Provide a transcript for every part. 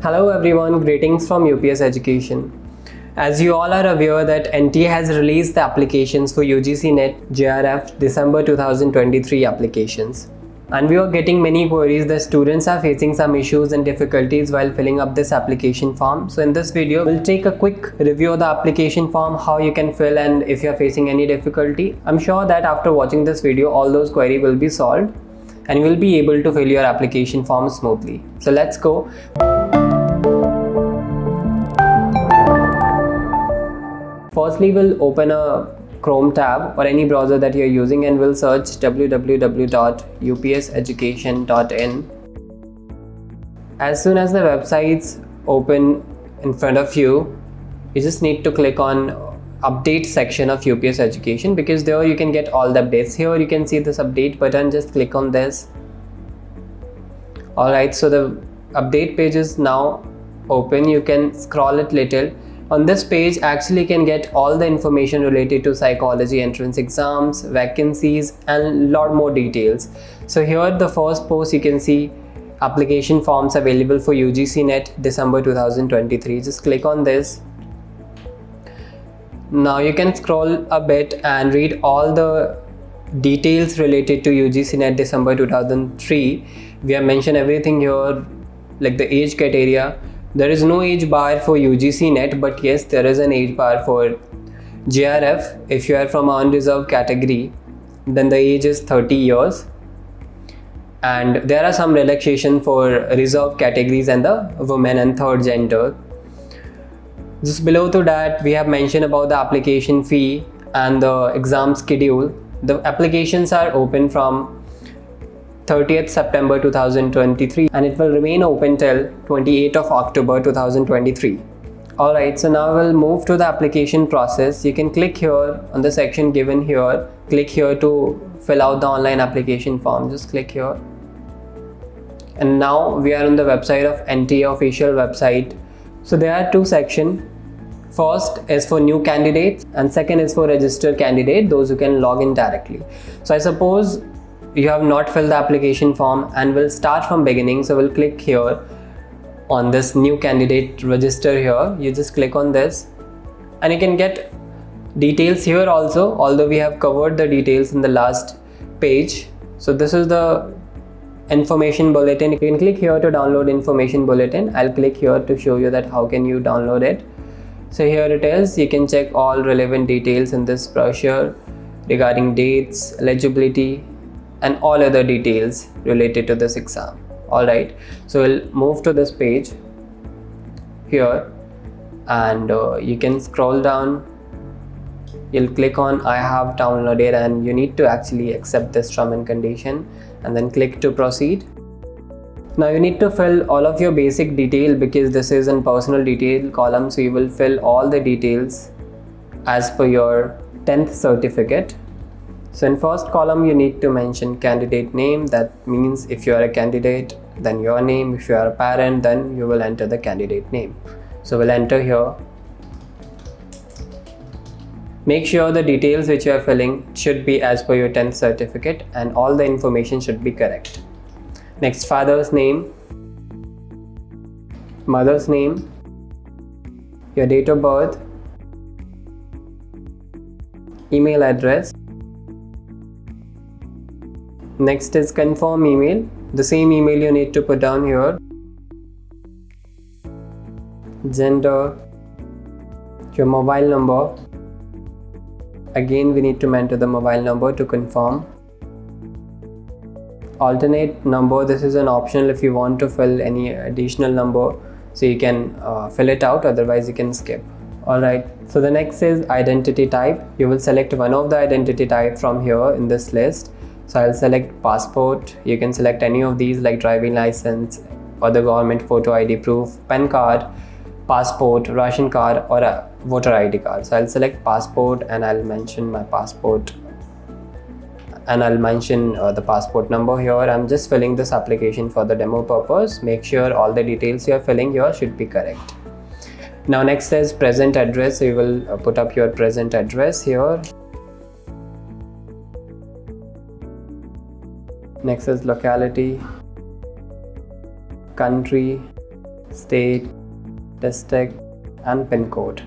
Hello everyone, greetings from UPS Education. As you all are aware that NTA has released the applications for UGC NET JRF December 2023 applications. And we are getting many queries that students are facing some issues and difficulties while filling up this application form. So in this video, we'll take a quick review of the application form, how you can fill and if you're facing any difficulty. I'm sure that after watching this video, all those queries will be solved and you will be able to fill your application form smoothly. So let's go. Firstly, we'll open a Chrome tab or any browser that you're using and we'll search www.upseducation.in. As soon as the website's open in front of you, you just need to click on update section of UPS Education, because there you can get all the updates. Here you can see this update button, just click on this. Alright, so the update page is now open. You can scroll it little. On this page actually you can get all the information related to psychology entrance exams, vacancies and lot more details. So here the first post you can see application forms available for UGC NET December 2023. Just click on this. Now you can scroll a bit and read all the details related to UGC NET December 2003. We have mentioned everything here, like the age criteria. There is no age bar for UGC NET, but yes, there is an age bar for JRF. If you are from an unreserved category, then the age is 30 years. And there are some relaxation for reserved categories and the women and third gender. Just below to that, we have mentioned about the application fee and the exam schedule. The applications are open from 30th September 2023 and it will remain open till 28th of October 2023. Alright, so now we'll move to the application process. You can click here on the section given here. Click here to fill out the online application form. Just click here. And now we are on the website of NTA official website. So there are two sections. First is for new candidates and second is for registered candidate, those who can log in directly. So I suppose you have not filled the application form and we'll start from beginning. So we'll click here on this new candidate register here. You just click on this and you can get details here also, although we have covered the details in the last page. So this is the information bulletin. You can click here to download information bulletin. I'll click here to show you that how can you download it. So here it is. You can check all relevant details in this brochure regarding dates, eligibility and all other details related to this exam. Alright, so we'll move to this page here and you can scroll down. You'll click on I have downloaded and you need to actually accept this term and condition and then click to proceed. Now you need to fill all of your basic detail because this is in personal detail column, so you will fill all the details as per your 10th certificate. So in first column you need to mention candidate name. That means if you are a candidate, then your name. If you are a parent, then you will enter the candidate name. So we'll enter here. Make sure the details which you are filling should be as per your 10th certificate and all the information should be correct. Next, father's name, mother's name, your date of birth, email address. Next is confirm email. The same email you need to put down here. Gender, your mobile number. Again, we need to enter the mobile number to confirm. Alternate number, this is an optional if you want to fill any additional number. So you can fill it out, otherwise you can skip. Alright, so the next is identity type. You will select one of the identity type from here in this list. So I'll select passport. You can select any of these like driving license or the government photo ID proof, PAN card, passport, ration card or a voter ID card. So I'll select passport and I'll mention my passport and I'll mention the passport number here. I'm just filling this application for the demo purpose. Make sure all the details you're filling here should be correct. Now next is present address. So you will put up your present address here. Next is locality, country, state, district and pin code.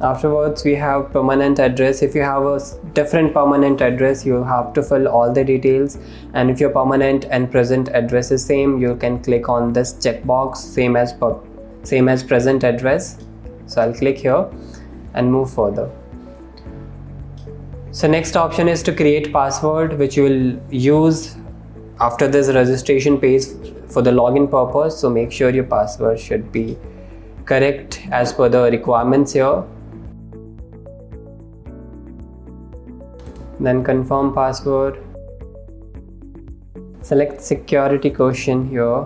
Afterwards we have permanent address. If you have a different permanent address, you have to fill all the details, and if your permanent and present address is same, you can click on this checkbox, same as present address. So I'll click here and move further. So next option is to create password, which you will use after this registration page for the login purpose. So make sure your password should be correct as per the requirements here. Then confirm password. Select security question here,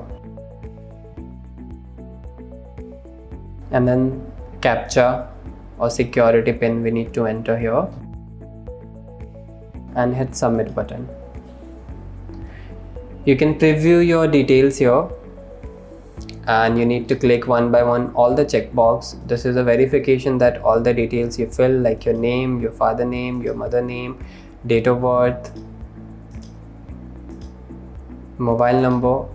and then captcha or security pin we need to enter here, and hit submit button. You can preview your details here, and you need to click one by one all the checkbox. This is a verification that all the details you fill, like your name, your father name, your mother name, date of birth, mobile number,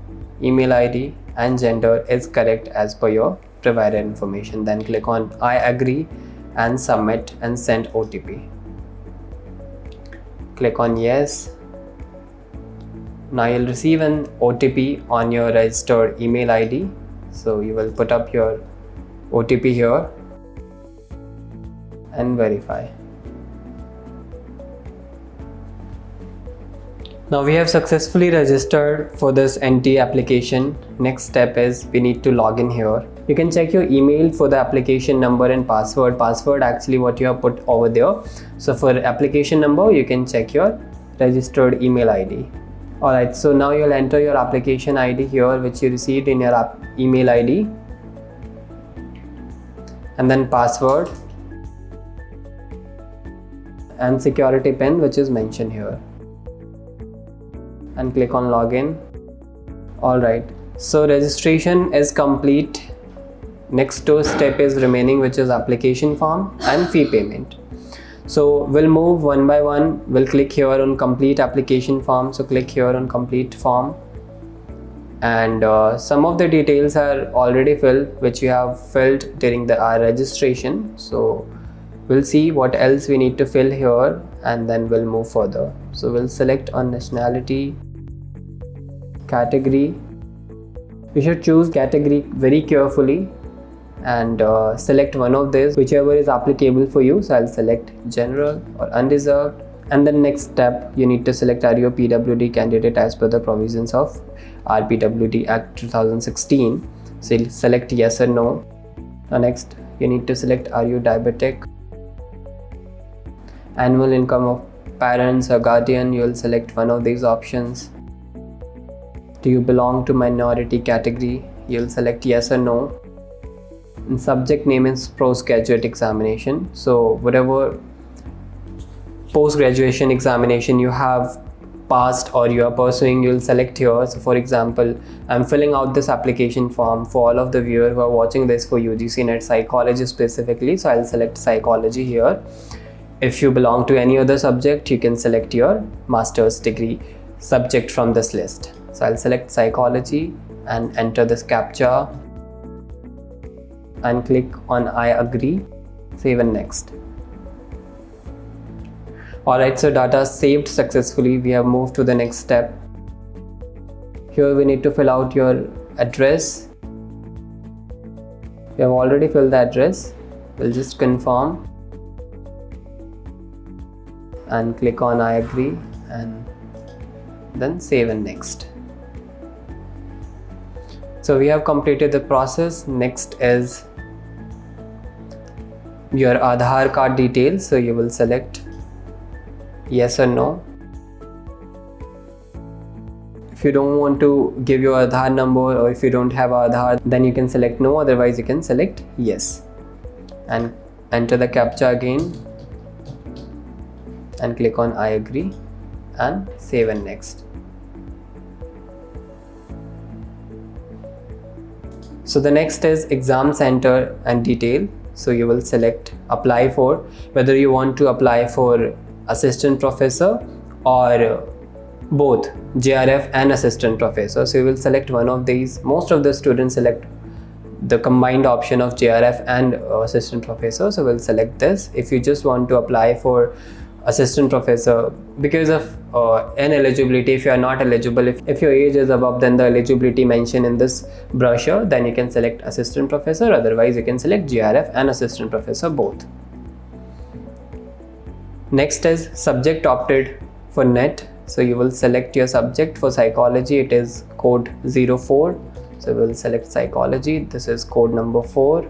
email ID and gender is correct as per your provided information. Then click on I agree and submit and send OTP. Click on yes. Now you'll receive an OTP on your registered email ID. So you will put up your OTP here and verify. Now we have successfully registered for this NT application. Next step is we need to log in here. You can check your email for the application number and password. Password actually what you have put over there. So for application number, you can check your registered email ID. Alright, so now you'll enter your application ID here, which you received in your email ID, and then password and security pin, which is mentioned here, and click on login. Alright, so registration is complete. Next two step is remaining, which is application form and fee payment. So we'll move one by one. We'll click here on complete application form. So click here on complete form, and some of the details are already filled, which you have filled during our registration. So we'll see what else we need to fill here, and then we'll move further. So we'll select on nationality, category. We should choose category very carefully and select one of these, whichever is applicable for you. So I'll select general or unreserved, and then next step you need to select are you a PWD candidate as per the provisions of RPWD Act 2016. So you'll select yes or no. Now next you need to select are you diabetic, annual income of parents or guardian. You'll select one of these options. Do you belong to minority category? You'll select yes or no. And subject name is postgraduate examination. So whatever post-graduation examination you have passed or you are pursuing, you'll select here. So for example, I'm filling out this application form for all of the viewers who are watching this for UGC NET Psychology specifically. So I'll select psychology here. If you belong to any other subject, you can select your master's degree subject from this list. So I'll select psychology and enter this captcha and click on I agree, save and next. Alright, so data saved successfully. We have moved to the next step. Here we need to fill out your address. We have already filled the address. We'll just confirm and click on I agree and then save and next. So we have completed the process. Next is your Aadhaar card details. So you will select yes or no. If you don't want to give your Aadhaar number, or if you don't have Aadhaar, then you can select no, otherwise you can select yes and enter the captcha again and click on I agree and save and next. So the next is exam center and detail. So you will select apply for, whether you want to apply for assistant professor or both JRF and assistant professor. So you will select one of these. Most of the students select the combined option of JRF and assistant professor, so we'll select this. If you just want to apply for assistant professor because of ineligibility, if you are not eligible, if your age is above than the eligibility mentioned in this brochure, then you can select assistant professor. Otherwise you can select JRF and assistant professor both. Next is subject opted for NET. So you will select your subject. For psychology it is code 04, so we'll select psychology. This is code number 4.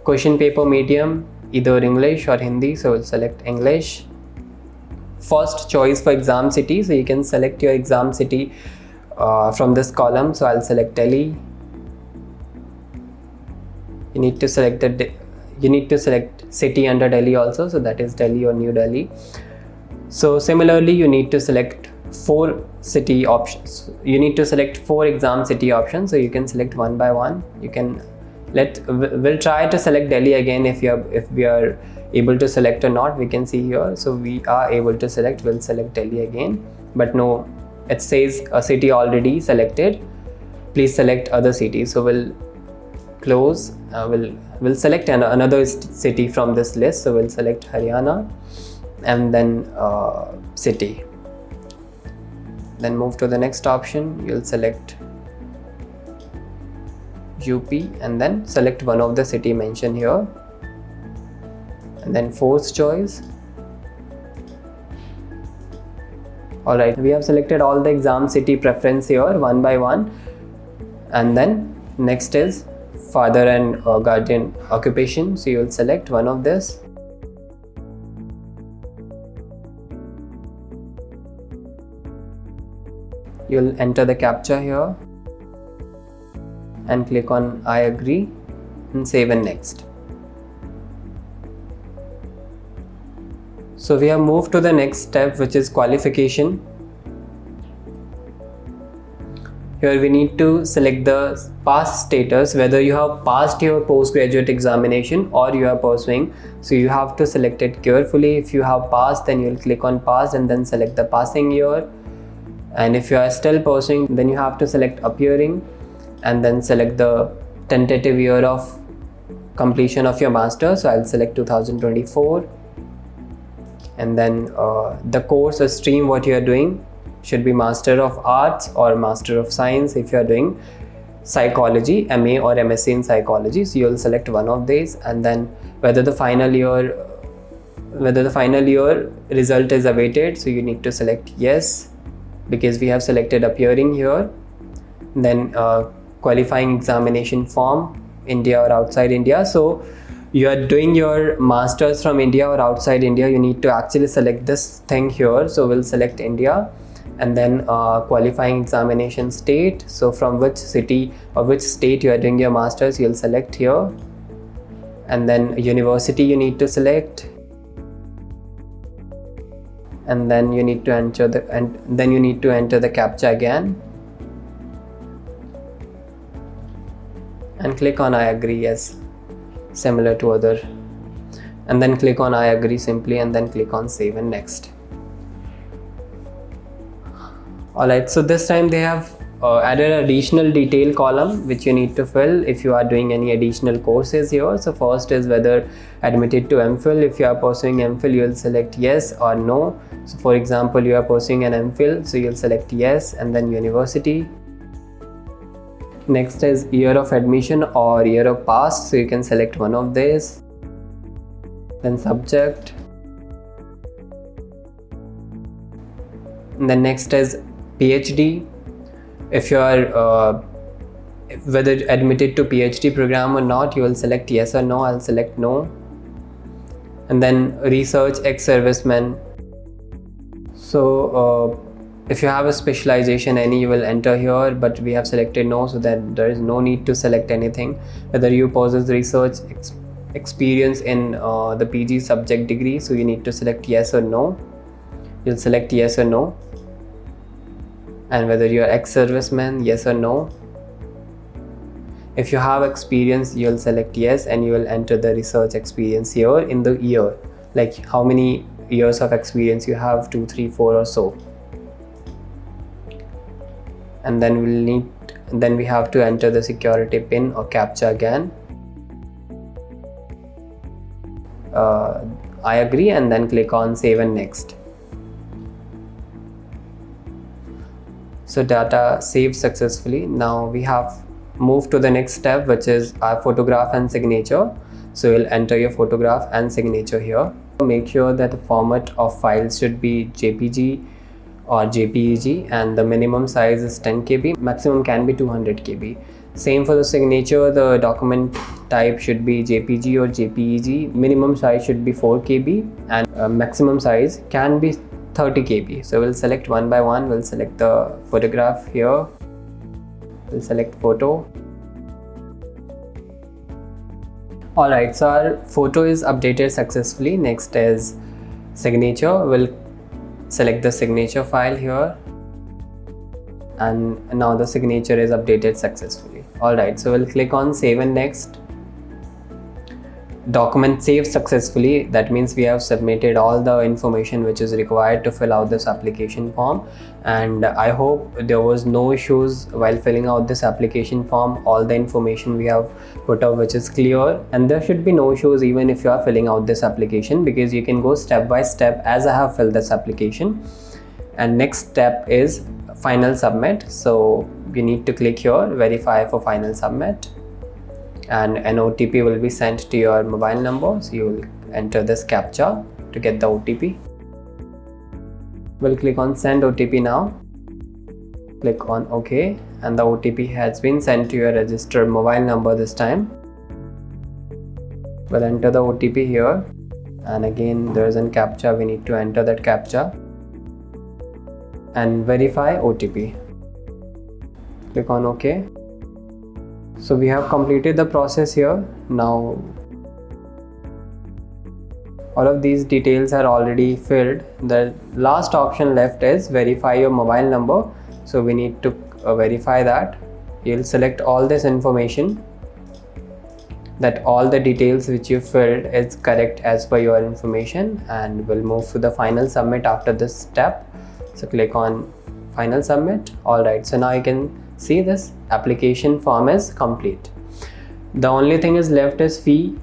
Question paper medium, either English or Hindi, so we'll select English. First choice for exam city, so you can select your exam city from this column. So I'll select Delhi. You need to select city under Delhi also, so that is Delhi or New Delhi. So similarly you need to select 4 city options. You need to select 4 exam city options, so you can select one by one. You can we'll try to select Delhi again if we are able to select or not. We can see here, so we are able to select. We'll select Delhi again, but no, it says a city already selected, please select other cities. So we'll close. We'll select another city from this list, so we'll select Haryana and then city. Then move to the next option. You'll select UP and then select one of the city mentioned here, and then fourth choice. Alright, we have selected all the exam city preference here one by one, and then next is father and guardian occupation. So you will select one of this. You'll enter the captcha here and click on I agree and save and next. So we have moved to the next step, which is qualification. Here we need to select the pass status, whether you have passed your postgraduate examination or you are pursuing. So you have to select it carefully. If you have passed, then you will click on pass and then select the passing year. And if you are still pursuing, then you have to select appearing and then select the tentative year of completion of your master. So I'll select 2024, and then the course or stream what you are doing should be Master of Arts or Master of Science. If you are doing psychology, MA or MSc in psychology, so you'll select one of these, and then whether the final year result is awaited, so you need to select yes, because we have selected appearing here. Then qualifying examination form, India or outside India. So you are doing your masters from India or outside India, you need to actually select this thing here. So we'll select India, and then qualifying examination state. So from which city or which state you are doing your masters, you'll select here, and then university you need to select, and then you need to enter the captcha again and click on I agree, yes, similar to other, and then click on I agree simply, and then click on save and next. Alright, so this time they have added additional detail column which you need to fill if you are doing any additional courses here. So first is whether admitted to MPhil. If you are pursuing MPhil, you will select yes or no. So for example, you are pursuing an MPhil, so you'll select yes, and then university. Next is year of admission or year of pass, so you can select one of these. Then subject, and then next is PhD. If you are whether admitted to PhD program or not, you will select yes or no. I'll select no. And then research ex-serviceman. So if you have a specialization any, you will enter here, but we have selected no, so that there is no need to select anything. Whether you possess research experience in the PG subject degree, so you need to select yes or no. You'll select yes or no. And whether you are ex-serviceman, yes or no. If you have experience, you'll select yes, and you will enter the research experience here in the year, like how many years of experience you have, 2, 3, 4 or so. and then we have to enter the security pin or captcha again. I agree, and then click on save and next. So data saved successfully. Now we have moved to the next step, which is our photograph and signature. So you'll enter your photograph and signature here. Make sure that the format of files should be JPG or JPEG, and the minimum size is 10 KB, maximum can be 200 KB. Same for the signature, the document type should be JPG or JPEG, minimum size should be 4 KB, and maximum size can be 30 KB. So we'll select one by one. We'll select the photograph here, we'll select photo. Alright, so our photo is updated successfully. Next is signature. We'll select the signature file here, and now the signature is updated successfully. Alright, so we'll click on save and next. Document saved successfully. That means we have submitted all the information which is required to fill out this application form, and I hope there was no issues while filling out this application form. All the information we have put up which is clear, and there should be no issues even if you are filling out this application, because you can go step by step as I have filled this application. And next step is final submit. So you need to click here, verify for final submit, and an OTP will be sent to your mobile number. So you will enter this captcha to get the OTP. We'll click on send OTP now. Click on OK, and the OTP has been sent to your registered mobile number this time. We'll enter the OTP here, and again there is a captcha. We need to enter that captcha and verify OTP. Click on OK. So we have completed the process here. Now all of these details are already filled. The last option left is verify your mobile number. So we need to verify that. You'll select all this information, that all the details which you filled is correct as per your information, and we'll move to the final submit after this step. So click on final submit. Alright, so now you can see this application form is complete. The only thing is left is fee.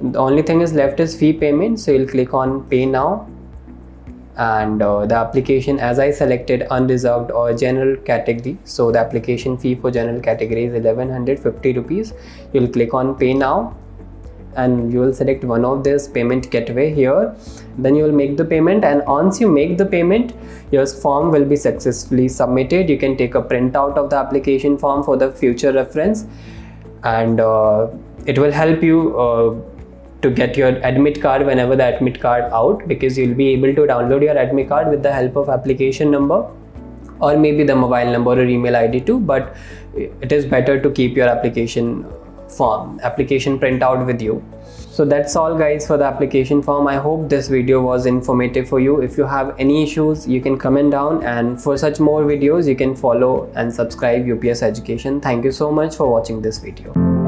Fee payment. So you'll click on pay now, and the application, as I selected unreserved or general category, so the application fee for general category is 1150 rupees. You'll click on pay now, and you will select one of this payment gateway here. Then you will make the payment, and once you make the payment, your form will be successfully submitted. You can take a printout of the application form for the future reference, and it will help you to get your admit card whenever the admit card out, because you'll be able to download your admit card with the help of application number, or maybe the mobile number or email ID too, but it is better to keep your application printout with you. So that's all guys for the application form. I hope this video was informative for you. If you have any issues, you can comment down, and for such more videos you can follow and subscribe UPS Education. Thank you so much for watching this video.